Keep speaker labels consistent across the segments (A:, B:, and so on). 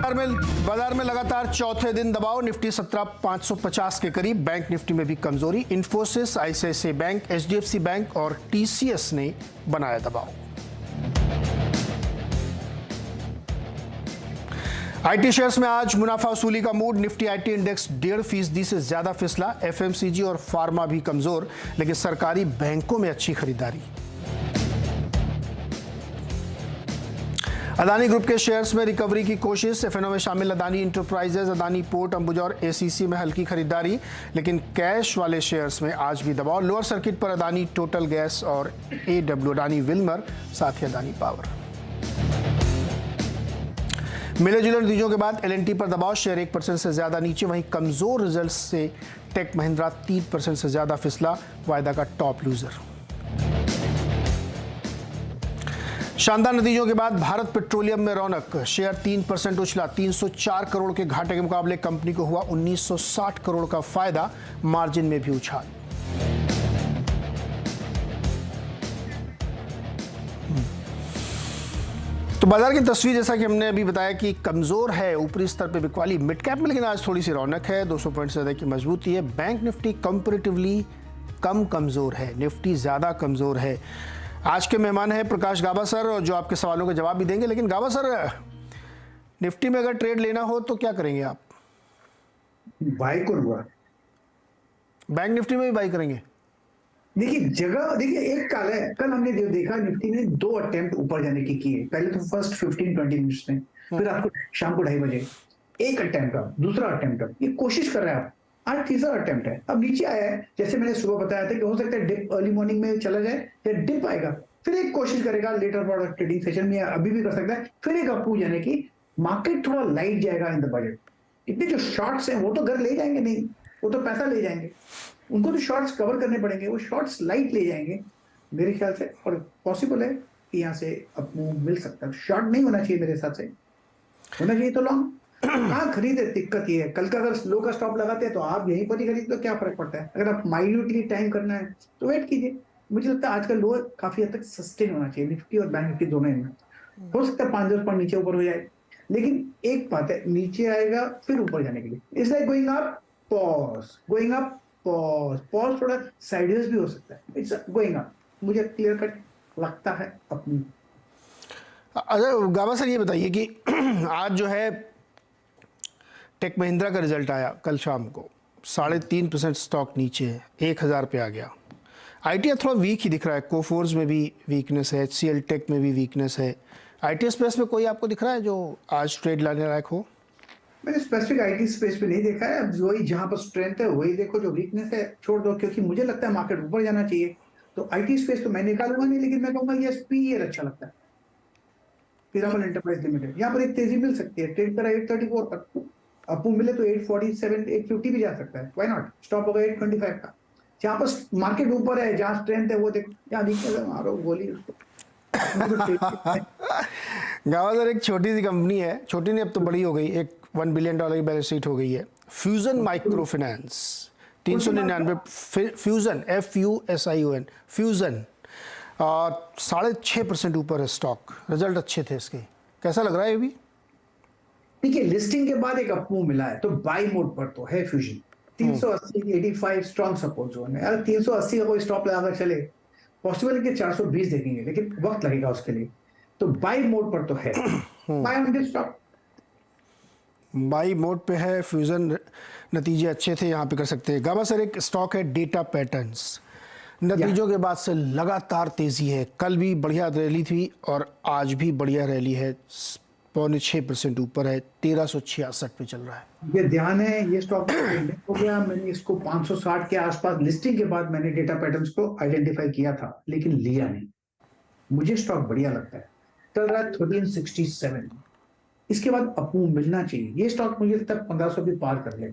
A: बाजार में लगातार चौथे दिन दबाव। निफ्टी 17,550 के करीब। बैंक निफ्टी में भी कमजोरी। Infosys, ICICI bank, HDFC bank और टीसीएस ने बनाया दबाव। आईटी शेयर्स में आज मुनाफा वसूली का मूड। निफ्टी आईटी इंडेक्स 1.5% से ज्यादा फिसला। एफएमसीजी और फार्मा भी कमजोर, लेकिन सरकारी बैंकों में अच्छी खरीदारी। अदानी ग्रुप के शेयर्स में रिकवरी की कोशिश। एफएनओ में शामिल अदानी इंटरप्राइजेज, अदानी पोर्ट, अंबुजा और एसीसी में हल्की खरीदारी, लेकिन कैश वाले शेयर्स में आज भी दबाव। लोअर सर्किट पर अदानी टोटल गैस और एडब्ल्यू, अदानी विल्मर, साथ ही अदानी पावर। मिले जुले नतीजों के बाद एलएनटी पर दबाव। शेयर 1% से ज्यादा नीचे। वहीं कमजोर रिजल्ट से टेक महिंद्रा 3% से ज्यादा फिसला, वायदा का टॉप लूजर। शानदार नतीजों के बाद भारत पेट्रोलियम में रौनक। शेयर 3% उछला। 304 करोड़ के घाटे के मुकाबले कंपनी को हुआ 1960 करोड़ का फायदा। मार्जिन में भी उछाल। तो बाजार की तस्वीर जैसा कि हमने अभी बताया कि कमजोर है। ऊपरी स्तर पे बिकवाली मिड कैप में, लेकिन आज थोड़ी सी रौनक है। 200 पॉइंट से ज्यादा की मजबूती है। बैंक निफ्टी कंपैरेटिवली कम कमजोर है, निफ्टी ज्यादा कमजोर है। आज के मेहमान हैं प्रकाश गाबा सर, और जो आपके सवालों के जवाब भी देंगे। लेकिन गाबा सर, निफ्टी में अगर ट्रेड लेना हो तो क्या करेंगे आप?
B: बाई करूंगा।
A: बैंक निफ्टी में भी बाई करेंगे?
B: देखिए एक काल है। कल हमने जो देखा, निफ्टी ने 2 अटेम्प्ट ऊपर जाने की किए। पहले तो फर्स्ट 15-20 मिनट्स में, फिर आपको शाम को 2:30 बजे एक अटेम्प्ट, दूसरा अटेम्प्ट, ये कोशिश कर रहे हैं आप। आज तीसरा अटेम्प्ट है। अब नीचे आया है, जैसे मैंने सुबह बताया था कि हो सकता है डिप अर्ली मॉर्निंग में चला जाए, या डिप आएगा, फिर एक कोशिश करेगा later part of trading session में, अभी भी कर सकता है, फिर एक अप जाने की। मार्केट थोड़ा लाइट जाएगा इन द बजट। इतने जो शॉर्ट्स हैं वो तो घर ले जाएंगे नहीं, वो तो पैसा ले जाएंगे, उनको तो शॉर्ट्स कवर करने पड़ेंगे, वो शॉर्ट्स लाइट ले जाएंगे मेरे ख्याल से। और पॉसिबल है कि यहाँ से अप मूव मिल सकता है। शॉर्ट नहीं होना चाहिए मेरे हिसाब से, होना चाहिए तो लॉन्ग। कहाँ खरीदे, दिक्कत ये है। कल का अगर लो का स्टॉप लगाते हैं तो आप यहीं पर ही खरीद, तो क्या फर्क पड़ता है। अगर आप माइन्यूटली टाइम करना है तो वेट कीजिए। मुझे लगता है आज का लो काफी हद तक सस्टेन होना चाहिए, निफ्टी और बैंक निफ्टी दोनों में। हो सकता है 5-10 पॉइंट नीचे ऊपर हो जाए, लेकिन एक बात है, नीचे आएगा फिर ऊपर जाने के लिए। It's like going up, pause, going up, pause, pause, थोड़ा साइडवेज भी हो सकता है। इट्स गोइंग अप, मुझे क्लियर कट लगता है अपनी।
A: अच्छा गाबा सर, ये बताइए कि आज जो है टेक महिंद्रा का रिजल्ट आया कल शाम को। 3.5% स्टॉक नीचे है, 1000 पे आ गया। आईटी थोड़ा वीक ही दिख रहा है। कोफोर्स में भी वीकनेस है, एचसीएल टेक में भी वीकनेस है। आईटी स्पेस में कोई आपको दिख रहा है जो आज ट्रेड लाने लायक हो?
B: मैंने स्पेसिफिक आईटी स्पेस पे नहीं देखा है। अब वही जहां पर स्ट्रेंथ है वही देखो, जो वीकनेस है छोड़ दो, क्योंकि मुझे लगता है मार्केट ऊपर जाना चाहिए। तो आईटी स्पेस तो मैं निकालूंगा नहीं, लेकिन मैं कहूंगा ये पीईआर अच्छा लगता है। पिरामल एंटरप्राइज लिमिटेड, यहाँ पर एक तेजी मिल सकती है। ट्रेड करा 834 पर, अपू मिले तो 847, 850 भी जा सकता है। Why not? स्टॉप होगा 825 का। जहां पर मार्केट ऊपर है, जहां स्ट्रेंथ है, वो देखो। जहां वीकनेस है मारो गोली उसको।
A: गावा सर, एक छोटी सी कंपनी है, छोटी नहीं अब तो बड़ी हो गई, एक $1 बिलियन की बैलेंस शीट हो गई है। Fusion micro finance 399, fusion FUSION, fusion, और 6.5% ऊपर है स्टॉक। रिजल्ट अच्छे थे इसके, कैसा लग रहा है ये भी?
B: देखिए, लिस्टिंग के बाद एक अप मूव मिला है, तो बाई मोड पर तो है फ्यूजन। 380, 85 स्ट्रॉन्ग सपोर्ट जोन है। अगर 380 का कोई स्टॉप लगाकर चले, पॉसिबल है कि 420 देखेंगे, लेकिन वक्त लगेगा उसके लिए। तो बाई मोड पर तो है। Buy on this stock,
A: buy mode पे है फ्यूजन। नतीजे अच्छे थे, यहाँ पे कर सकते हैं। गाबा सर, एक स्टॉक है डेटा पैटर्न्स, नतीजों के बाद से लगातार तेजी है। कल भी बढ़िया रैली थी और आज भी बढ़िया रैली है। 6.25% ऊपर है, 1366 पे चल रहा है।
B: ये ध्यान है, ये स्टॉक हो गया। मैंने इसको 560 के आसपास लिस्टिंग के बाद मैंने डेटा पैटर्न्स को आइडेंटिफाई किया था, लेकिन लिया नहीं। मुझे स्टॉक बढ़िया लगता है। चल रहा है 1367। इसके बाद अपू मिलना चाहिए। ये स्टॉक मुझे लगता है 1500 भी पार कर ले।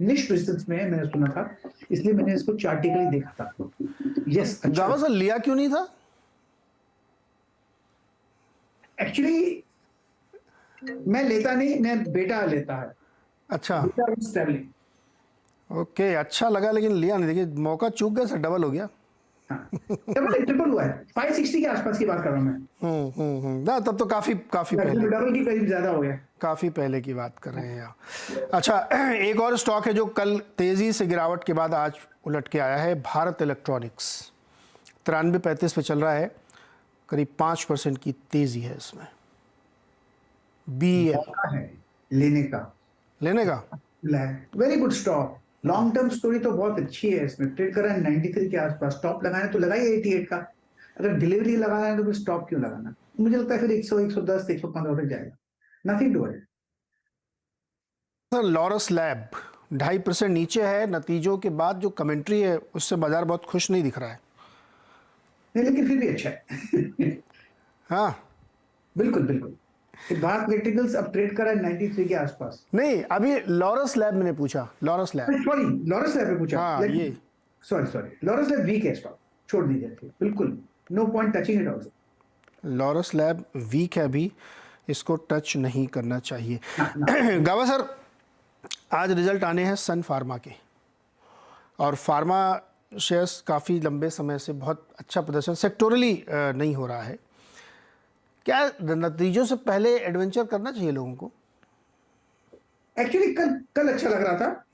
B: निश रेजिस्टेंस में मैंने सुना था, इसलिए मैंने इसको चार्टिकली देखा था। यस,
A: गाबा सर, लिया क्यों नहीं था?
B: एक्चुअली मैं लेता नहीं, मैं बेटा लेता है।
A: अच्छा,
B: बेटा
A: ओके, अच्छा लगा, लेकिन लिया नहीं। देखिए, मौका चूक गया सर, डबल हो गया।
B: हाँ, ट्रिपल हुआ है, 560 के आसपास की बात कर रहा हूँ मैं।
A: ना तब तो काफी काफी पहले,
B: डबल के करीब ज्यादा हो गया।
A: काफी पहले की बात कर रहे हैं आप। अच्छा, एक और स्टॉक है जो कल तेजी से गिरावट के बाद आज उलट के आया है, भारत इलेक्ट्रॉनिक्स। 93.35 पे चल रहा है, करीब 5% की तेजी है इसमें। BEL
B: मौका है लेने का,
A: लेने का।
B: Very good stock, long term story तो बहुत अच्छी है इसमें। ट्रेड कर रहा है 93 के आसपास, स्टॉप लगाना तो लगाइए 88 का। अगर डिलीवरी लगाना है तो फिर स्टॉप क्यों लगाना? मुझे लगता है फिर 100, 110, 115 तक जाएगा, nothing to it.
A: Sir Laurus Lab 2.5% नीचे है, नतीजों के बाद जो कमेंट्री है उससे बाजार बहुत खुश नहीं दिख रहा है।
B: नहीं, लेकिन फिर भी अच्छा है।
A: हाँ,
B: बिल्कुल बिल्कुल। भारत इलेक्ट्रिकल्स अब ट्रेड कर रहा है 93 के आसपास।
A: नहीं अभी लॉरस लैब मैंने पूछा, Laurus Lab.
B: Sorry, Laurus Lab पे पूछा।
A: हाँ ये
B: सॉरी, लॉरस लैब वीक है स्टॉक, छोड़ दीजिए बिल्कुल, no point touching it also.
A: Laurus Lab weak है अभी, इसको टच नहीं करना चाहिए। गावा सर, आज रिजल्ट आने हैं सन फार्मा के, और फार्मा शेयर्स काफ़ी लंबे समय से बहुत अच्छा प्रदर्शन सेक्टोरली नहीं हो रहा है। क्या नतीजों से पहले एडवेंचर करना चाहिए लोगों को?
B: एक्चुअली कल अच्छा लग रहा था,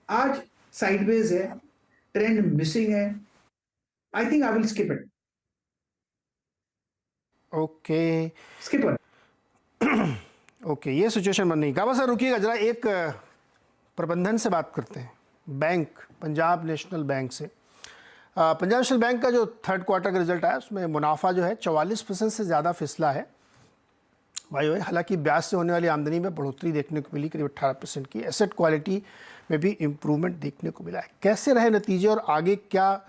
B: आज साइडवेज है, ट्रेंड मिसिंग है। I think I will skip it.
A: Okay
B: skip it.
A: Okay, ये सिचुएशन बन रही। गावा सर रुकिएगा जरा, एक प्रबंधन से बात करते हैं, बैंक, पंजाब नेशनल बैंक से। पंजाब नेशनल बैंक का जो थर्ड क्वार्टर का रिजल्ट आया उसमें मुनाफा जो है 44% से ज़्यादा फिसला है वाई। हालांकि ब्याज से होने वाली आमदनी में बढ़ोतरी देखने को मिली करीब 18% की। एसेट क्वालिटी में भी इम्प्रूवमेंट देखने को मिला है। कैसे रहे नतीजे और आगे क्या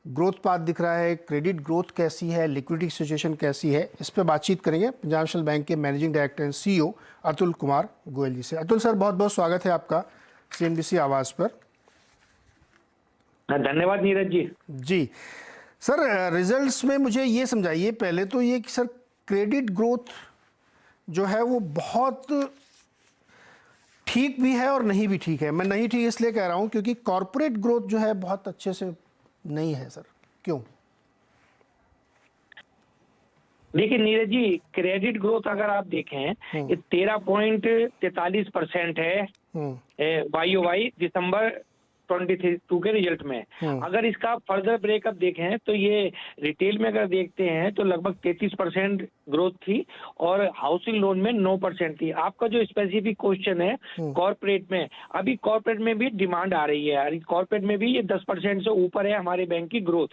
A: ग्रोथ पाथ दिख रहा है? क्रेडिट ग्रोथ कैसी है, लिक्विडिटी सिचुएशन कैसी है, इस पर बातचीत करेंगे पंजाब नेशनल बैंक के managing director and CEO Atul Kumar Goyal ji से। अतुल सर, बहुत बहुत स्वागत है आपका CNBC आवाज़ पर।
C: धन्यवाद नीरज जी।
A: जी सर, रिजल्ट्स में मुझे ये समझाइए पहले तो ये कि सर क्रेडिट ग्रोथ जो है वो बहुत ठीक भी है और नहीं भी ठीक है। मैं नहीं ठीक इसलिए कह रहा हूँ क्योंकि कॉरपोरेट ग्रोथ जो है बहुत अच्छे से नहीं है सर, क्यों?
C: देखिए नीरज जी, क्रेडिट ग्रोथ अगर आप देखें 13.43% है YOY दिसंबर 22 के रिजल्ट में। अगर इसका फर्दर ब्रेकअप देखें तो ये रिटेल में अगर देखते हैं तो लगभग 33% ग्रोथ थी और हाउसिंग लोन में 9% थी। आपका जो स्पेसिफिक क्वेश्चन है कॉर्पोरेट में, अभी कॉर्पोरेट में भी डिमांड आ रही है, कॉर्पोरेट में भी ये 10% से ऊपर है हमारे बैंक की ग्रोथ।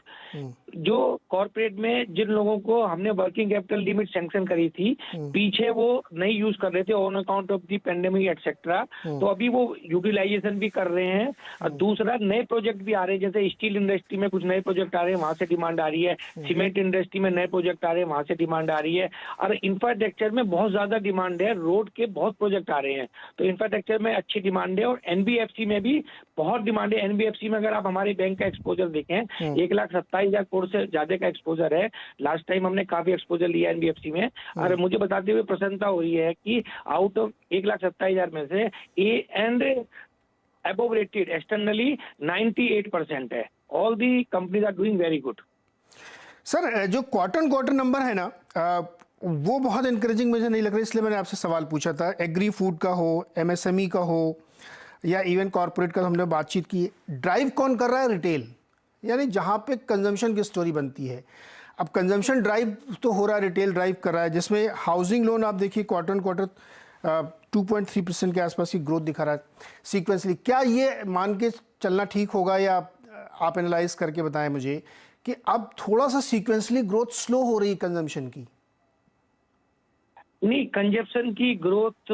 C: जो कॉर्पोरेट में जिन लोगों को हमने वर्किंग कैपिटल लिमिट सैंक्शन करी थी, पीछे वो नहीं यूज कर रहे थे on account of the pandemic etcetera, तो अभी वो यूटिलाइजेशन भी कर रहे हैं। और दूसरा, नए प्रोजेक्ट भी आ रहे हैं, जैसे स्टील इंडस्ट्री में कुछ नए प्रोजेक्ट आ रहे हैं, वहां से डिमांड आ रही है। सीमेंट इंडस्ट्री में नए प्रोजेक्ट आ रहे हैं, वहां से डिमांड आ रही है। और इंफ्रास्ट्रक्चर में बहुत ज्यादा डिमांड है, रोड के बहुत प्रोजेक्ट आ रहे हैं, तो इंफ्रास्ट्रक्चर में अच्छी डिमांड है। और NBFC में भी बहुत डिमांड है। NBFC में अगर आप हमारे बैंक का एक्सपोजर देखें 1,27,000 करोड़ से ज्यादा का एक्सपोजर है। लास्ट टाइम हमने काफी एक्सपोजर लिया NBFC में, और मुझे बताते हुए प्रसन्नता हो रही है कि आउट ऑफ 1,27,000 में से A and above rated externally 98% है। All the companies are doing very good।
A: Sir जो क्वार्टर नंबर है ना, वो बहुत इंकरेजिंग मुझे नहीं लग रहा, इसलिए मैंने आपसे सवाल पूछा था। एग्री फूड का हो, MSME का हो, या इवन कॉर्पोरेट का हमने बातचीत की। ड्राइव कौन कर रहा है? रिटेल, यानी जहाँ पे कंजम्पशन की स्टोरी बनती है। अब कंजम्पशन ड्राइव तो हो रहा है, रिटेल ड्राइव कर रहा है, जिसमें हाउसिंग लोन आप देखिए क्वार्टर 2.3% के आसपास की ग्रोथ दिखा रहा है सीक्वेंसली। क्या ये मान के चलना ठीक होगा, या आप एनालाइज करके बताएं मुझे कि अब थोड़ा सा सीक्वेंसली ग्रोथ स्लो हो रही है कंजम्पशन की?
C: नहीं, कंजप्शन की ग्रोथ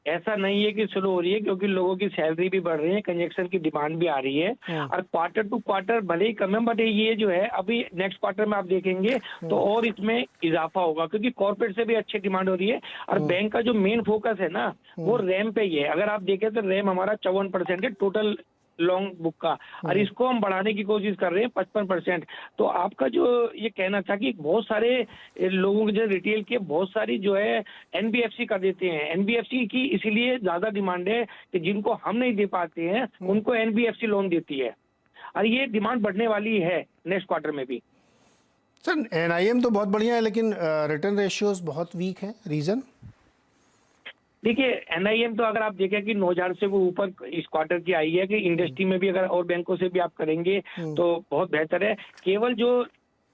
C: ऐसा नहीं है कि स्लो हो रही है, क्योंकि लोगों की सैलरी भी बढ़ रही है, कंजप्शन की डिमांड भी आ रही है। और क्वार्टर टू क्वार्टर भले ही कम है, बट ये जो है अभी नेक्स्ट क्वार्टर में आप देखेंगे तो और इसमें इजाफा होगा, क्योंकि कॉर्पोरेट से भी अच्छी डिमांड हो रही है। और बैंक का जो मेन फोकस है ना, वो रैम पे ही है। अगर आप देखें तो रैम हमारा 54% है टोटल लॉन्ग बुक का, और इसको हम बढ़ाने की कोशिश कर रहे हैं 55%। तो आपका जो ये कहना था कि बहुत सारे लोगों के जो रिटेल के बहुत सारी जो है NBFC कर देते हैं, NBFC की इसीलिए ज्यादा डिमांड है कि जिनको हम नहीं दे पाते हैं उनको NBFC लोन देती है। और ये डिमांड बढ़ने वाली है नेक्स्ट क्वार्टर में भी।
A: सर एनआईएम तो बहुत बढ़िया है, लेकिन रिटर्न रेशियोज बहुत वीक है, रीजन?
C: देखिए एनआईएम तो अगर आप देखें कि 9,000 से वो ऊपर इस क्वार्टर की आई है, कि इंडस्ट्री में भी अगर और बैंकों से भी आप करेंगे तो बहुत बेहतर है। केवल जो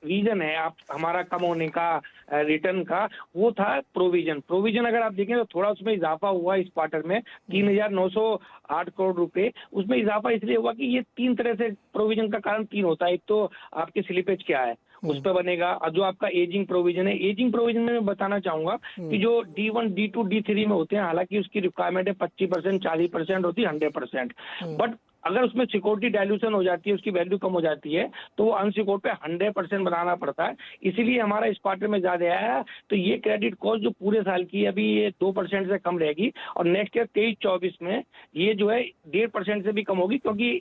C: रीजन है आप हमारा कम होने का रिटर्न का, वो था प्रोविजन अगर आप देखें तो थोड़ा उसमें इजाफा हुआ इस क्वार्टर में 3,908 करोड़ रुपए। उसमें इजाफा इसलिए हुआ कि ये 3 तरह से प्रोविजन का कारण 3 होता है। एक तो आपके स्लिपेज क्या है उस पर बनेगा, और जो आपका एजिंग प्रोविजन है, एजिंग प्रोविजन में मैं बताना चाहूंगा कि जो D1, D2, D3 में होते हैं, हालांकि उसकी रिक्वायरमेंट है 25%, 40% होती है 100%, बट अगर उसमें सिक्योरिटी डायल्यूशन हो जाती है, उसकी वैल्यू कम हो जाती है, तो वो अनसिक्योर्ड पे 100% बनाना पड़ता है। इसीलिए हमारा इस क्वार्टर में ज्यादा आया। तो ये क्रेडिट कॉस्ट जो पूरे साल की अभी ये 2% से कम रहेगी, और नेक्स्ट ईयर 23-24 में ये जो है 1.5% से भी कम होगी, क्योंकि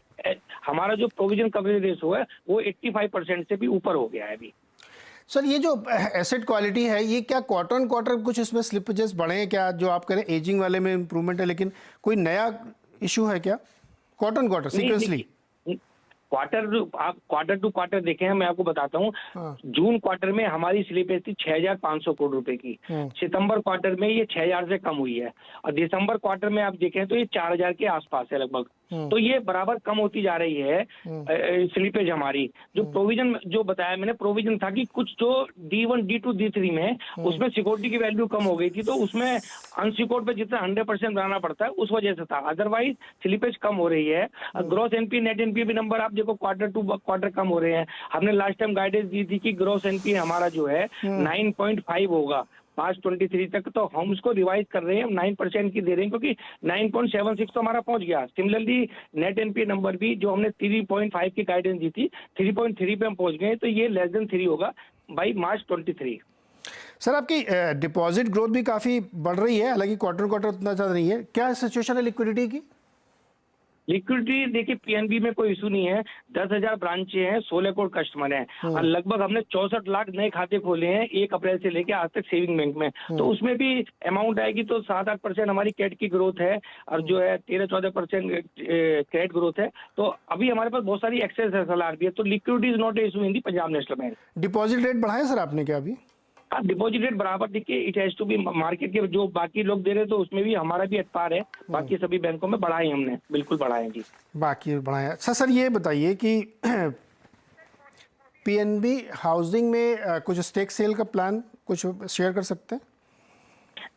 C: हमारा जो प्रोविजन कवरेज रेशो है वो 85% से भी ऊपर हो गया है अभी।
A: सर ये जो एसेट क्वालिटी है, ये क्या क्वार्टर ऑन क्वार्टर कुछ इसमें स्लिपेजेस बढ़े हैं क्या? जो आप करें एजिंग वाले में इंप्रूवमेंट है, लेकिन कोई नया इशू है क्या क्वार्टर ऑन क्वार्टर सीक्वेंसली?
C: आप क्वार्टर टू क्वार्टर देखें, मैं आपको बताता हूँ। जून क्वार्टर में हमारी स्लिपेज थी 6,500 करोड़ रुपए की। सितंबर क्वार्टर में ये 6,000 से कम हुई है, और दिसंबर क्वार्टर में आप देखें तो ये 4,000 के आसपास है लगभग। तो ये बराबर कम होती जा रही है स्लिपेज हमारी। जो प्रोविजन जो बताया मैंने, प्रोविजन था कि कुछ जो D1, D2, D3 में उसमें सिक्योरिटी की वैल्यू कम हो गई थी, तो उसमें अनसिक्योर्ड पे जितना 100% बनाना पड़ता है उस वजह से था, अदरवाइज स्लिपेज कम हो रही है। ग्रॉस एनपी नेट एनपी भी नंबर आप देखो क्वार्टर टू क्वार्टर कम हो रहे हैं। हमने लास्ट टाइम गाइडेंस दी थी कि ग्रॉस एनपी हमारा जो है 9.5 होगा मार्च 23 तक, तो हम उसको रिवाइज कर रहे हैं, 9% की दे रहे हैं, क्योंकि 9.76 तो हमारा पहुंच गया। सिमिलरली नेट एनपी नंबर भी जो हमने 3.5 की गाइडेंस दी थी, 3.3 पे हम पहुंच गए, तो ये लेस देन 3 होगा बाई मार्च 23।
A: सर आपकी डिपॉजिट ग्रोथ भी काफ़ी बढ़ रही है, हालांकि क्वार्टर क्वार्टर उतना ज़्यादा नहीं है, क्या सिचुएशन है लिक्विडिटी की?
C: लिक्विडिटी देखिए पीएनबी में कोई इशू नहीं है। 10,000 ब्रांचें हैं, 16 करोड़ कस्टमर हैं, और लगभग हमने 64 लाख नए खाते खोले हैं 1 अप्रैल से लेकर आज तक सेविंग बैंक में। तो उसमें भी अमाउंट आएगी तो 7-8% हमारी कैट की ग्रोथ है, और जो है 13-14% क्रेडिट ग्रोथ है। तो अभी हमारे पास बहुत सारी एक्सेस SLR भी है, तो liquidity is not a issue in the Punjab National Bank.
A: Deposit rate बढ़ाया सर आपने क्या अभी?
C: डिपॉजिट रेट बराबर देखिए, it has to be market के जो बाकी लोग दे रहे तो उसमें भी हमारा भी एतपार है। बाकी सभी बैंकों में बढ़ाए हमने, बिल्कुल बढ़ाए जी।
A: बाकी बढ़ाया। सर ये बताइए कि पीएनबी हाउसिंग में कुछ स्टेक सेल का प्लान कुछ शेयर कर सकते हैं?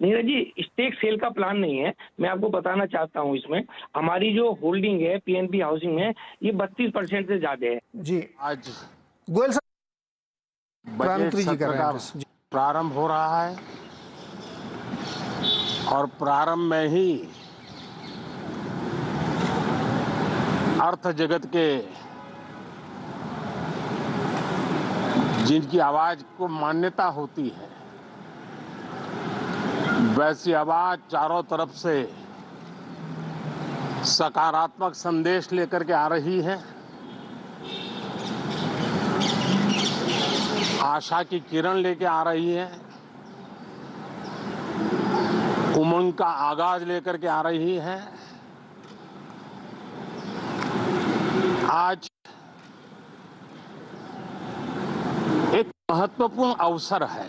C: नीरज जी, स्टेक सेल का प्लान नहीं है। मैं आपको बताना चाहता हूँ, इसमें हमारी जो होल्डिंग है पीएनबी हाउसिंग में ये 32% से ज्यादा है
A: जी।
D: आज
A: गोयल सर
D: बजट सत्र का प्रारंभ हो रहा है, और प्रारंभ में ही अर्थ जगत के जिनकी आवाज को मान्यता होती है, वैसी आवाज चारों तरफ से सकारात्मक संदेश लेकर के आ रही है। आशा की किरण लेके आ रही है, उमंग का आगाज लेकर के आ रही है। आज एक महत्वपूर्ण अवसर है।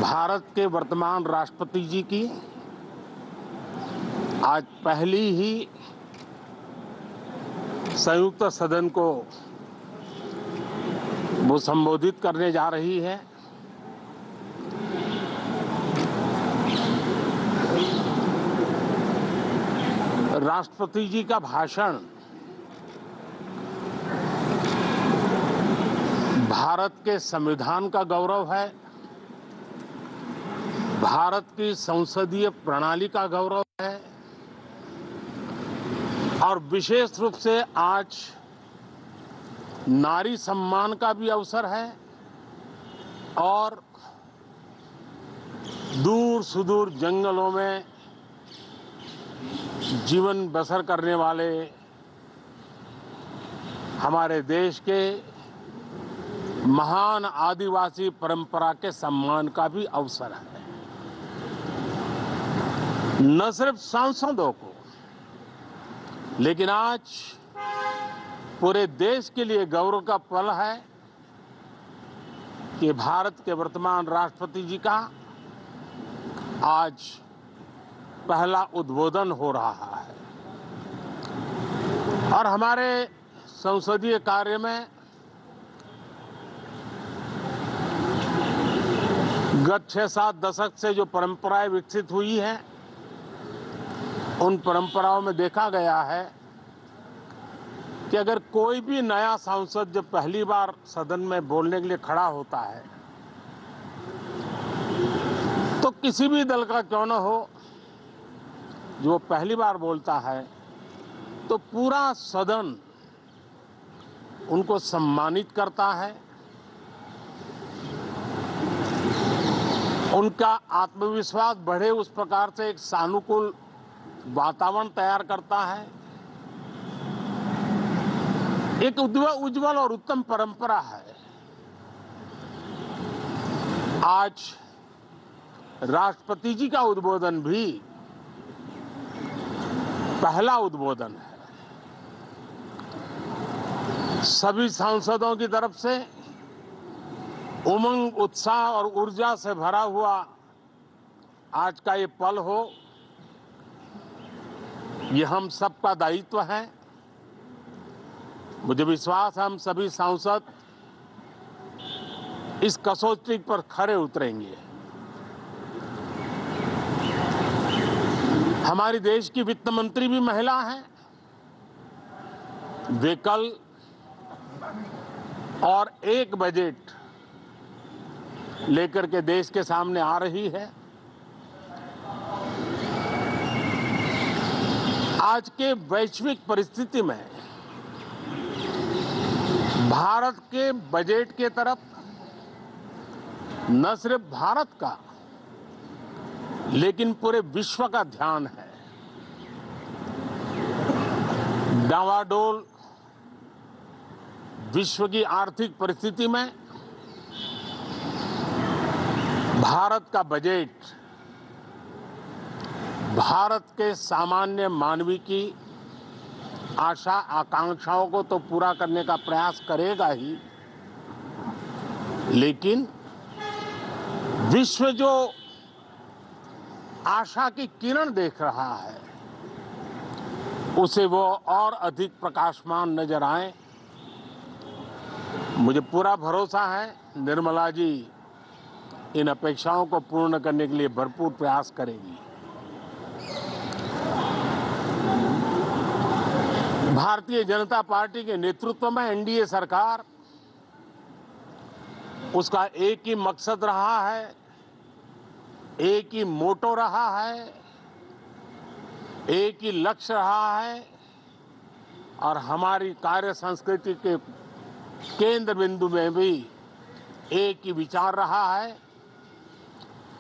D: भारत के वर्तमान राष्ट्रपति जी की आज पहली ही संयुक्त सदन को वो संबोधित करने जा रही है। राष्ट्रपति जी का भाषण भारत के संविधान का गौरव है, भारत की संसदीय प्रणाली का गौरव है, और विशेष रूप से आज नारी सम्मान का भी अवसर है, और दूर सुदूर जंगलों में जीवन बसर करने वाले हमारे देश के महान आदिवासी परंपरा के सम्मान का भी अवसर है। न सिर्फ सांसदों को, लेकिन आज पूरे देश के लिए गौरव का पल है कि भारत के वर्तमान राष्ट्रपति जी का आज पहला उद्बोधन हो रहा है और हमारे संसदीय कार्य में गत 6-7 दशक से जो परंपराएं विकसित हुई हैं, उन परंपराओं में देखा गया है कि अगर कोई भी नया सांसद जब पहली बार सदन में बोलने के लिए खड़ा होता है, तो किसी भी दल का क्यों न हो, जो पहली बार बोलता है तो पूरा सदन उनको सम्मानित करता है, उनका आत्मविश्वास बढ़े उस प्रकार से एक सानुकूल वातावरण तैयार करता है। एक उज्जवल और उत्तम परंपरा है। आज राष्ट्रपति जी का उद्बोधन भी पहला उद्बोधन है। सभी सांसदों की तरफ से उमंग, उत्साह और ऊर्जा से भरा हुआ आज का ये पल हो, ये हम सबका दायित्व है। मुझे विश्वास है हम सभी सांसद इस कसौटी पर खरे उतरेंगे। हमारी देश की वित्त मंत्री भी महिला हैं। वे कल और एक बजट लेकर के देश के सामने आ रही है। आज के वैश्विक परिस्थिति में भारत के बजट के तरफ न सिर्फ भारत का लेकिन पूरे विश्व का ध्यान है। डावाडोल विश्व की आर्थिक परिस्थिति में भारत का बजट भारत के सामान्य मानवी की आशा आकांक्षाओं को तो पूरा करने का प्रयास करेगा ही, लेकिन विश्व जो आशा की किरण देख रहा है उसे वो और अधिक प्रकाशमान नजर आए। मुझे पूरा भरोसा है निर्मला जी इन अपेक्षाओं को पूर्ण करने के लिए भरपूर प्रयास करेगी। भारतीय जनता पार्टी के नेतृत्व में एनडीए सरकार, उसका एक ही मकसद रहा है, एक ही मोटो रहा है, एक ही लक्ष्य रहा है और हमारी कार्य संस्कृति के केंद्र बिंदु में भी एक ही विचार रहा है,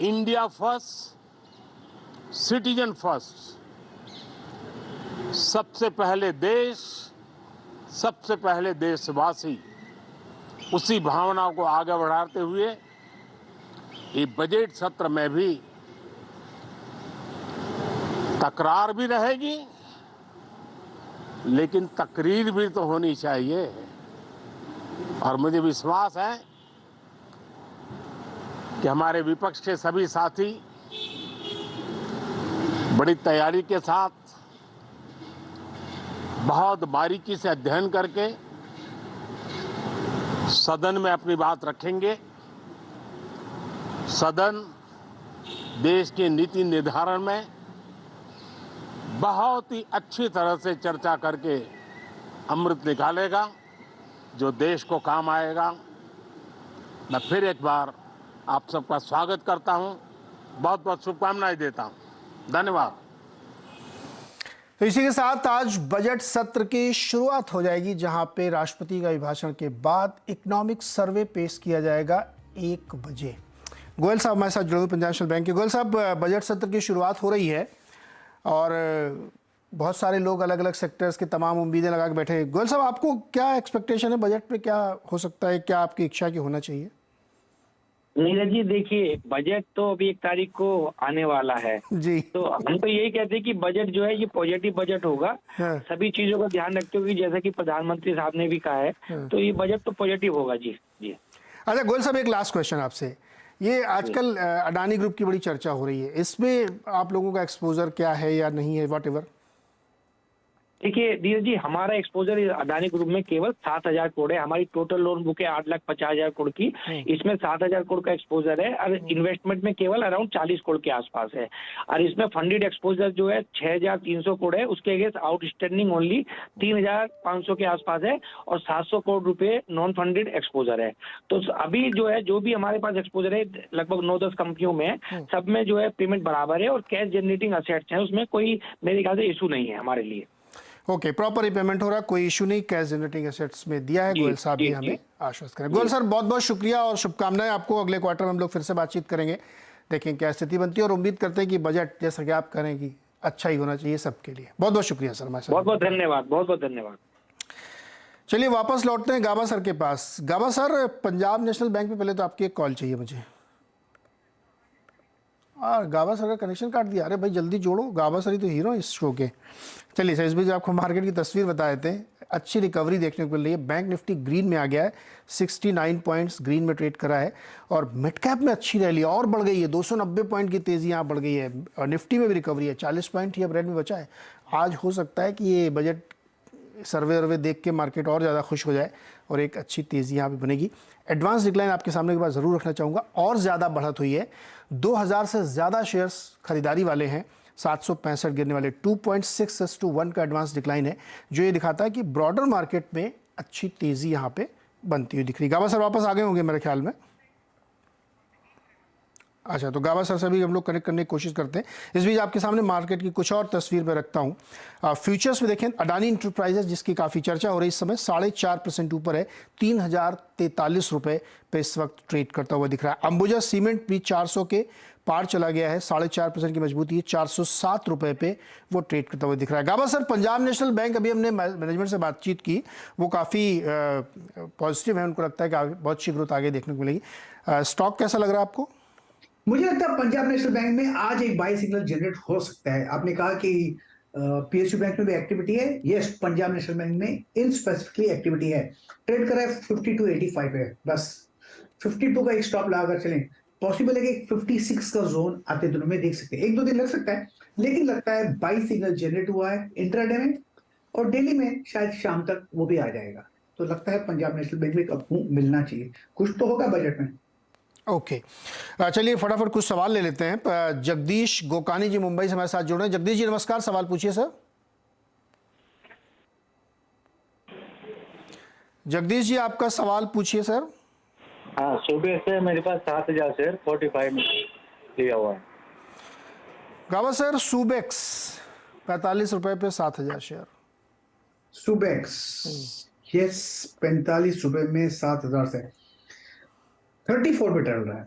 D: इंडिया फर्स्ट, सिटीजन फर्स्ट। सबसे पहले देश, सबसे पहले देशवासी, उसी भावना को आगे बढ़ाते हुए ये बजट सत्र में भी तकरार भी रहेगी, लेकिन तकरीर भी तो होनी चाहिए। और मुझे विश्वास है कि हमारे विपक्ष के सभी साथी बड़ी तैयारी के साथ बहुत बारीकी से अध्ययन करके सदन में अपनी बात रखेंगे। सदन देश के नीति निर्धारण में बहुत ही अच्छी तरह से चर्चा करके अमृत निकालेगा जो देश को काम आएगा। मैं फिर एक बार आप सबका स्वागत करता हूं, बहुत बहुत शुभकामनाएं देता हूं। धन्यवाद।
A: तो इसी के साथ आज बजट सत्र की शुरुआत हो जाएगी, जहां पे राष्ट्रपति का अभिभाषण के बाद इकोनॉमिक सर्वे पेश किया जाएगा 1 बजे। गोयल साहब हमारे साथ जुड़े हुए पंजाब नेशनल बैंक के। गोयल साहब, बजट सत्र की शुरुआत हो रही है और बहुत सारे लोग अलग अलग सेक्टर्स के तमाम उम्मीदें लगा के बैठे हैं। गोयल साहब, आपको क्या एक्सपेक्टेशन है बजट पे, क्या हो सकता है, क्या आपकी इच्छा की होना चाहिए?
C: नीरज जी देखिए, बजट तो अभी 1 तारीख को आने वाला है,
A: जी।
C: तो हम तो यही कहते हैं कि बजट जो है ये पॉजिटिव बजट होगा।
A: हाँ।
C: सभी चीजों का ध्यान रखते हुए, जैसा कि प्रधानमंत्री साहब ने भी कहा है,
A: हाँ।
C: तो ये बजट तो पॉजिटिव होगा जी। जी
A: अच्छा गोयल साहब, एक लास्ट क्वेश्चन आपसे। ये आजकल अडानी ग्रुप की बड़ी चर्चा हो रही है, इसमें आप लोगों का एक्सपोजर क्या है या नहीं है, वॉट एवर?
C: देखिए धीरज जी, हमारा एक्सपोजर अडानी ग्रुप में केवल 7,000 करोड़ है। हमारी टोटल लोन बुक है 8,50,000 करोड़ की, इसमें 7,000 करोड़ का एक्सपोजर है और इन्वेस्टमेंट में केवल अराउंड 40 करोड़ के आसपास है। और इसमें फंडेड एक्सपोजर जो है 6,300 करोड़ है, उसके अगेंस्ट आउटस्टैंडिंग ओनली 3,500 के आसपास है और 700 करोड़ रुपए नॉन फंडेड एक्सपोजर है। तो अभी जो है, जो भी हमारे पास एक्सपोजर है लगभग 9-10 कंपनियों में, सब में जो है पेमेंट बराबर है और कैश जनरेटिंग असेट्स है, उसमें कोई मेरे ख्याल से इशू नहीं है हमारे लिए।
A: ओके, प्रॉपर रिपेमेंट हो रहा, कोई इशू नहीं, कैश जनरेटिंग एसेट्स में दिया है। गोयल साहब भी हमें आश्वस्त करें। गोयल सर, बहुत बहुत शुक्रिया और शुभकामनाएं आपको। अगले क्वार्टर में हम लोग फिर से बातचीत करेंगे, देखें क्या स्थिति बनती है और उम्मीद करते हैं कि बजट जैसा कि आप करेंगी अच्छा ही होना चाहिए सबके लिए। बहुत बहुत शुक्रिया सर।
C: बहुत बहुत धन्यवाद, बहुत बहुत धन्यवाद।
A: चलिए वापस लौटते हैं गाबा सर के पास। गाबा सर, पंजाब नेशनल बैंक में पहले तो आपकी एक कॉल चाहिए मुझे। और गाबा सर का कनेक्शन काट दिया। अरे भाई जल्दी जोड़ो, गाबा सर ही तो हीरो इस शो के। चलिए सर, इस बीच आपको मार्केट की तस्वीर बता देते हैं। अच्छी रिकवरी देखने को मिल रही है। बैंक निफ्टी ग्रीन में आ गया है, 69 पॉइंट्स ग्रीन में ट्रेड करा है और मिड कैप में अच्छी रैली और बढ़ गई है। 290 पॉइंट की तेज़ी यहाँ बढ़ गई है और निफ्टी में भी रिकवरी है। 40 पॉइंट ही अब रेड में बचा है। आज हो सकता है कि ये बजट सर्वे देख के मार्केट और ज़्यादा खुश हो जाए और एक अच्छी तेज़ी यहाँ पे बनेगी। एडवांस डिक्लाइन आपके सामने के बाद ज़रूर रखना चाहूँगा। और ज़्यादा बढ़त हुई है, 2000 से ज़्यादा शेयर्स खरीदारी वाले हैं, 765 गिरने वाले। 2.6:1 का एडवांस डिक्लाइन है, जो ये दिखाता है कि ब्रॉडर मार्केट में अच्छी तेज़ी यहाँ पे बनती हुई दिख रही। गाबा सर वापस आ गए होंगे मेरे ख्याल में। अच्छा, तो गाबा सर से भी हम लोग कनेक्ट करने की कोशिश करते हैं। इस बीच आपके सामने मार्केट की कुछ और तस्वीर में रखता हूँ। फ्यूचर्स में देखें, अडानी इंटरप्राइजेस जिसकी काफ़ी चर्चा हो रही है इस समय, 4.5% ऊपर है, 3,043 रुपये पे इस वक्त ट्रेड करता हुआ दिख रहा है। अंबुजा सीमेंट भी 400 के पार चला गया है, 4.5% की मजबूती है, 407 रुपये पे वो ट्रेड करता हुआ दिख रहा है। गाबा सर, पंजाब नेशनल बैंक, अभी हमने मैनेजमेंट से बातचीत की, वो काफ़ी पॉजिटिव है, उनको लगता है कि बहुत अच्छी ग्रोथ आगे देखने को मिलेगी। स्टॉक कैसा लग रहा है आपको?
B: मुझे लगता है पंजाब नेशनल बैंक में आज एक बाई सिग्नल जनरेट हो सकता है। आपने कहा कि पीएसयू बैंक में भी एक्टिविटी है। यस, पंजाब नेशनल बैंक में इन स्पेसिफिकली एक्टिविटी है। ट्रेड करा है 52.85 है, बस 52 का एक स्टॉप लगाकर चलें। पॉसिबल है कि 56 का जोन आते दिनों में देख सकते हैं। 1-2 दिन लग सकता है, लेकिन लगता है बाई सिग्नल जनरेट हुआ है इंट्राडे में और डेली में शायद शाम तक वो भी आ जाएगा। तो लगता है पंजाब नेशनल बैंक में एक अप मिलना चाहिए, कुछ तो होगा बजट में।
A: ओके, चलिए फटाफट कुछ सवाल ले लेते हैं। जगदीश गोकानी जी मुंबई से हमारे साथ जुड़ रहे हैं। जगदीश जी नमस्कार, सवाल पूछिए सर। जगदीश जी आपका सवाल पूछिए सर।
E: हाँ, सुबह से मेरे पास 7,000 शेयर 45 में लिया हुआ है।
A: गावा सर, सुबेक्स 45 रुपए पे 7,000 शेयर।
B: सुबेक्स यस, 45 रुपए में 7,000 से 34 पे टल रहा है।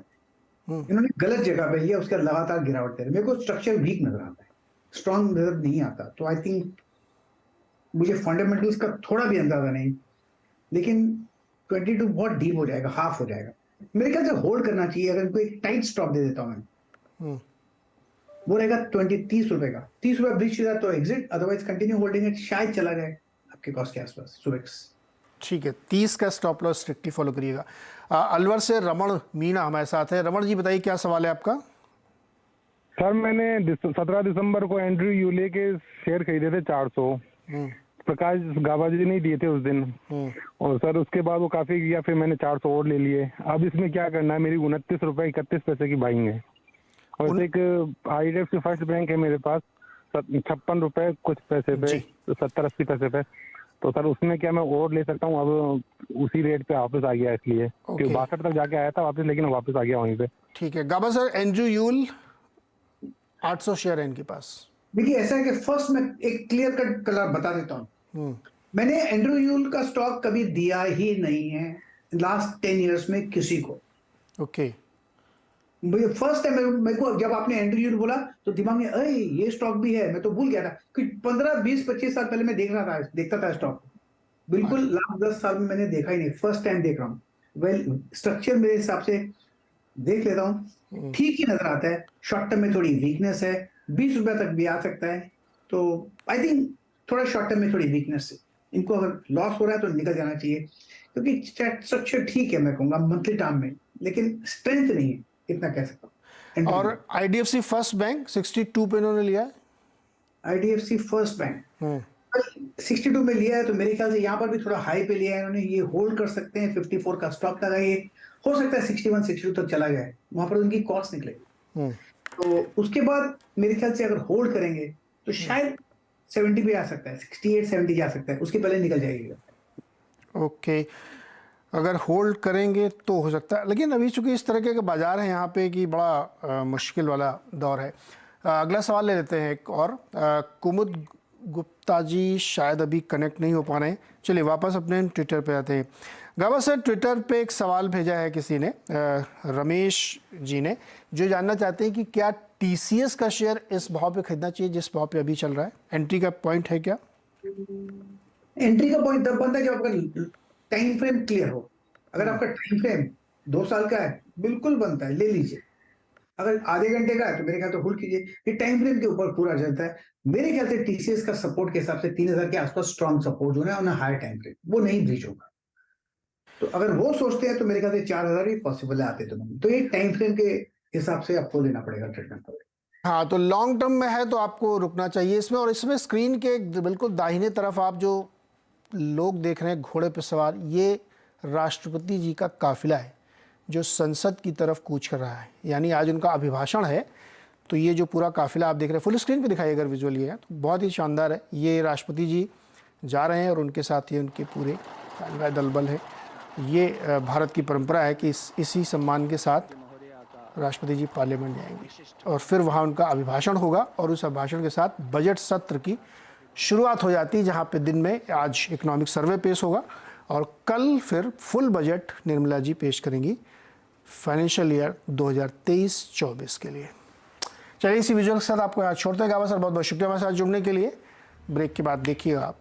B: इन्होंने गलत जगह पे लिया, उसका लगातार गिरावट दे रहा है। मेरे को स्ट्रक्चर वीक नजर आता है, स्ट्रॉन्ग नजर नहीं आता। तो आई थिंक मुझे फंडामेंटल्स का थोड़ा भी अंदाजा नहीं, लेकिन 22 बहुत डीप हो जाएगा, हाफ हो जाएगा। मेरे ख्याल से होल्ड करना चाहिए। अगर इनको एक टाइट स्टॉप दे देता हूं मैं, वो रहेगा 30 रुपए का। 30 रुपए ब्रीच किया तो एग्जिट, अदरवाइज कंटिन्यू होल्डिंग है, शायद चला जाए आपके कॉस्ट के आसपास। सुबेक्स
A: ठीक है, 30 का स्टॉप लॉस स्ट्रिक्टली फॉलो करिएगा। अलवर से रमण मीणा हमारे साथ है। रमण जी बताइए क्या सवाल है आपका?
F: सर, मैंने 17 दिसंबर को एंड्रयू यूले के शेयर खरीदे थे 400। प्रकाश गाबा जी नहीं दिए थे उस दिन, और सर उसके बाद वो काफी किया, फिर मैंने 400 और ले लिए। अब इसमें क्या करना है? मेरी 29 रुपए 31 पैसे की बाइंग है, और एक IDFC फर्स्ट बैंक है मेरे पास 56 रुपए कुछ पैसे पे, 70-80 पैसे पे। तो सर उसमें क्या मैं और ले सकता हूँ? अब उसी रेट पे वापस आ गया, इसलिए कि 62 तक जाके आया था वापस, लेकिन वापस आ गया वहीं पे।
A: ठीक है गाबा सर, एंड्रयू यूल 800 शेयर है इनके पास।
B: देखिए ऐसा है कि फर्स्ट मैं एक क्लियर कट कलर बता देता हूँ। मैंने एंड्रयू यूल का स्टॉक कभी दिया ही नहीं है लास्ट 10 इयर्स में किसी को।
A: ओके,
B: फर्स्ट टाइम मेरे को जब आपने एंड्रयू यूल बोला तो दिमाग में अरे ये स्टॉक भी है, मैं तो भूल गया था कि 15, 20, 25 साल पहले मैं देखता था स्टॉक। बिल्कुल लास्ट 10 साल में मैंने देखा ही नहीं, फर्स्ट टाइम देख रहा हूँ। वेल स्ट्रक्चर मेरे हिसाब से देख लेता हूँ, ठीक ही नजर आता है। शॉर्ट टर्म में थोड़ी वीकनेस है, 20 रुपए तक भी आ सकता है, तो आई थिंक थोड़ा शॉर्ट टर्म में थोड़ी वीकनेस है। इनको अगर लॉस हो रहा है तो निकल जाना चाहिए, क्योंकि स्ट्रक्चर ठीक है मैं कहूंगा मंथली टर्म में, लेकिन स्ट्रेंथ नहीं है, इतना कह सकता हूँ।
A: और आईडीएफसी फर्स्ट बैंक 62 पे इन्होंने लिया है।
B: आईडीएफसी फर्स्ट बैंक 62 में लिया है, तो मेरे ख्याल से यहाँ पर भी थोड़ा हाई पे लिया है इन्होंने, ये होल्ड कर सकते हैं। 54 का स्टॉप लगाइए, हो सकता है 61 62 तक चला गया है, वहां पर उनकी कॉस्ट निकलेगी। तो उसके बाद मेरे ख्याल से अगर होल्ड करेंगे तो शायद 70 पे आ सकता है, 68 70 जा सकता है, उसके पहले निकल जाएगी।
A: ओके, अगर होल्ड करेंगे तो हो सकता है, लेकिन अभी चूंकि इस तरह के बाजार है यहाँ पे कि बड़ा मुश्किल वाला दौर है। अगला सवाल ले लेते हैं एक और। कुमुद गुप्ता जी शायद अभी कनेक्ट नहीं हो पा रहे हैं, चलिए वापस अपने ट्विटर पे आते हैं। गावा सर, ट्विटर पे एक सवाल भेजा है किसी ने, रमेश जी ने, जो जानना चाहते हैं कि क्या टीसीएस का शेयर इस भाव पे खरीदना चाहिए जिस भाव पे अभी चल रहा है? एंट्री का पॉइंट है क्या?
B: एंट्री का पॉइंट तब बनता है जब आपका टाइम फ्रेम क्लियर हो। अगर आपका टाइम फ्रेम 2 साल का है, बिल्कुल बनता है, ले लीजिए। अगर आधे घंटे का है तो मेरे ख्याल तो होल्ड कीजिए, ये टाइम फ्रेम के ऊपर पूरा चलता है। मेरे ख्याल से टीसीएस का सपोर्ट के हिसाब से 3000 के आसपास स्ट्रॉन्ग सपोर्ट जो है ऑन हायर टाइम फ्रेम, वो नहीं ब्रीच होगा। तो अगर वो सोचते हैं तो मेरे ख्याल से 4000 ही पॉसिबल है आते तो ये टाइम फ्रेम के हिसाब से आपको लेना पड़ेगा ट्रीटमेंट पर।
A: हाँ, तो लॉन्ग टर्म में है तो आपको रुकना चाहिए इसमें। और इसमें स्क्रीन के बिल्कुल दाहिने तरफ आप जो लोग देख रहे हैं घोड़े पर सवार, ये राष्ट्रपति जी का काफिला है जो संसद की तरफ कूच कर रहा है, यानी आज उनका अभिभाषण है। तो ये जो पूरा काफिला आप देख रहे हैं, फुल स्क्रीन पे दिखाइए अगर विजुअल ये है तो बहुत ही शानदार है। ये राष्ट्रपति जी जा रहे हैं और उनके साथ ये उनके पूरे दलबल है। ये भारत की परंपरा है कि इसी सम्मान के साथ राष्ट्रपति जी पार्लियामेंट जाएंगे और फिर वहाँ उनका अभिभाषण होगा और उस अभिभाषण के साथ बजट सत्र की शुरुआत हो जाती है, जहाँ पे दिन में आज इकोनॉमिक सर्वे पेश होगा और कल फिर फुल बजट निर्मला जी पेश करेंगी फाइनेंशियल ईयर 2023-24 के लिए। चलिए इसी विजुअल के साथ आपको आज छोड़ते हैं। गावा सर बहुत बहुत शुक्रिया हमारे साथ जुड़ने के लिए। ब्रेक के बाद देखिएगा आप